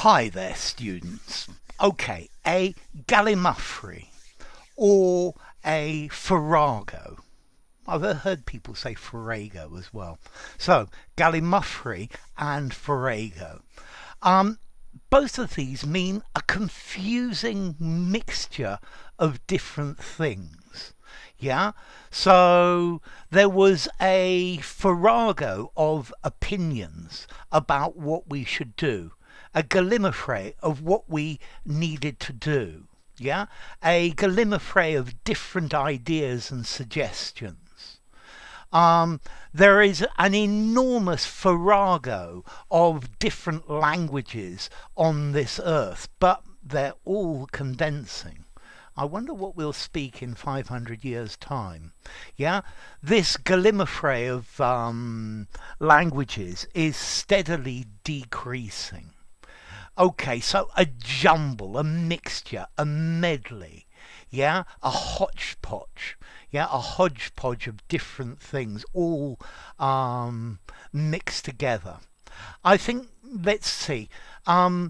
Hi there, students. Okay, a Gallimaufry or a Farrago. I've heard people say Farrago as well. So, Gallimaufry and Farrago. Um, Both of these mean a confusing mixture of different things. Yeah? So there was a farrago of opinions about what we should do, a Gallimaufry of what we needed to do. Yeah? A Gallimaufry of different ideas and suggestions. There is an enormous farrago of different languages on this earth, but they're all condensing. I wonder what we'll speak in 500 years' time. Yeah, this Gallimaufry of languages is steadily decreasing. Okay, so a jumble, a mixture, a medley, yeah, a hodgepodge, yeah, a hodgepodge of different things all mixed together. I think, let's see, are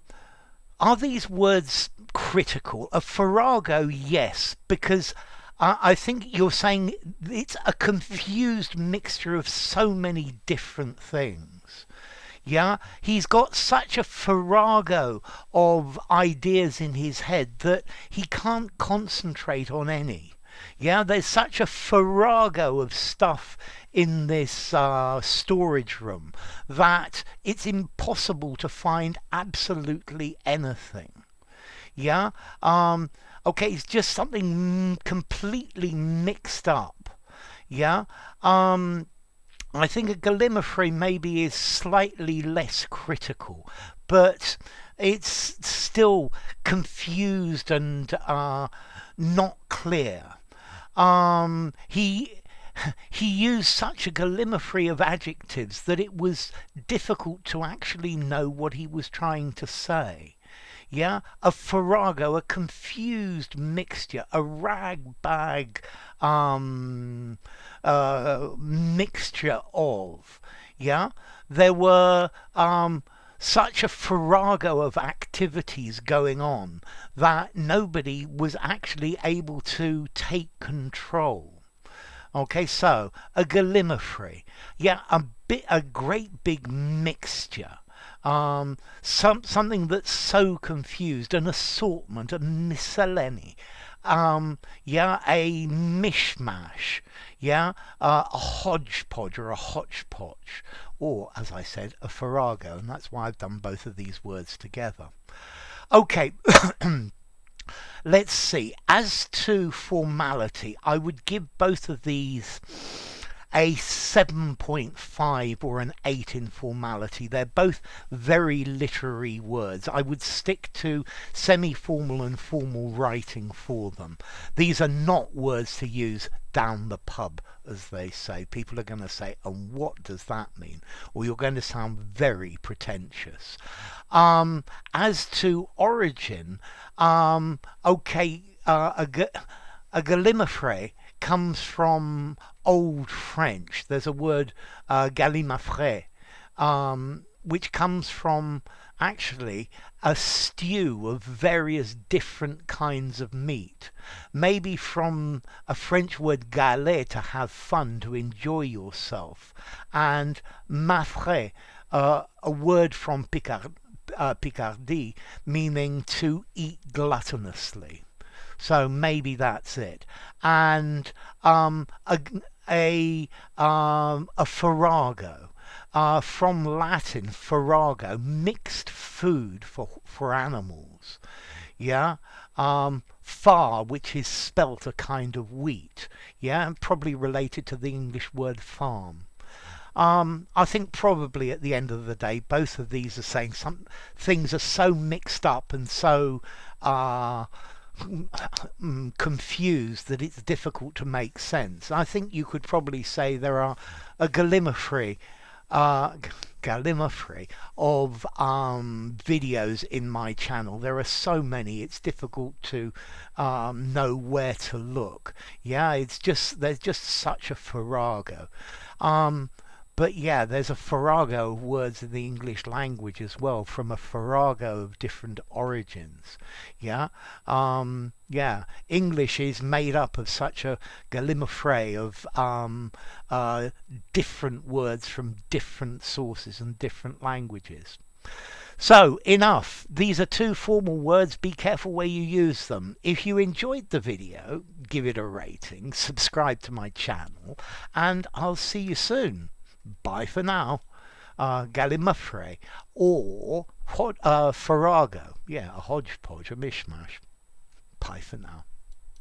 these words critical? A farrago, yes, because I think you're saying it's a confused mixture of so many different things. Yeah, he's got such a farrago of ideas in his head that he can't concentrate on any. Yeah, there's such a farrago of stuff in this storage room that it's impossible to find absolutely anything. Yeah, okay, it's just something completely mixed up. Yeah, I think a Gallimaufry maybe is slightly less critical, but it's still confused and not clear. He used such a Gallimaufry of adjectives that it was difficult to actually know what he was trying to say. Yeah, a farrago, a confused mixture, a ragbag mixture of. Yeah, there were such a farrago of activities going on that nobody was actually able to take control. Okay, so a Gallimaufry, yeah, a great big mixture. Something that's so confused, an assortment, a miscellany, yeah, a mishmash, yeah, a hodgepodge or a hotchpotch, or as I said, a farrago, and that's why I've done both of these words together. Okay, let's see. As to formality, I would give both of these a 7.5 or an 8 in formality. They're both very literary words. I would stick to semi-formal and formal writing for them. These are not words to use down the pub, as they say. People are going to say, and what does that mean? Or you're going to sound very pretentious. As to origin, okay, a Gallimaufry comes from Old French. There's a word, Gallimaufry, which comes from actually a stew of various different kinds of meat. Maybe from a French word galet, to have fun, to enjoy yourself, and mafre, a word from Picardy, meaning to eat gluttonously. So maybe that's it. And a farrago, from Latin farrago, mixed food for animals. Yeah. Far, which is spelt a kind of wheat. Yeah, and probably related to the English word farm. I think probably at the end of the day, both of these are saying some things are so mixed up and so confused that it's difficult to make sense. I think you could probably say there are a Gallimaufry, uh, Gallimaufry of videos in my channel. There are so many, it's difficult to know where to look. Yeah, it's just there's just such a farrago. Um, But yeah, there's a farrago of words in the English language as well, from a farrago of different origins. Yeah, yeah. English is made up of such a Gallimaufry of different words from different sources and different languages. So, enough. These are two formal words. Be careful where you use them. If you enjoyed the video, give it a rating, subscribe to my channel, and I'll see you soon. Bye for now. Gallimaufry or Farrago. Yeah, a hodgepodge, a mishmash. Bye for now.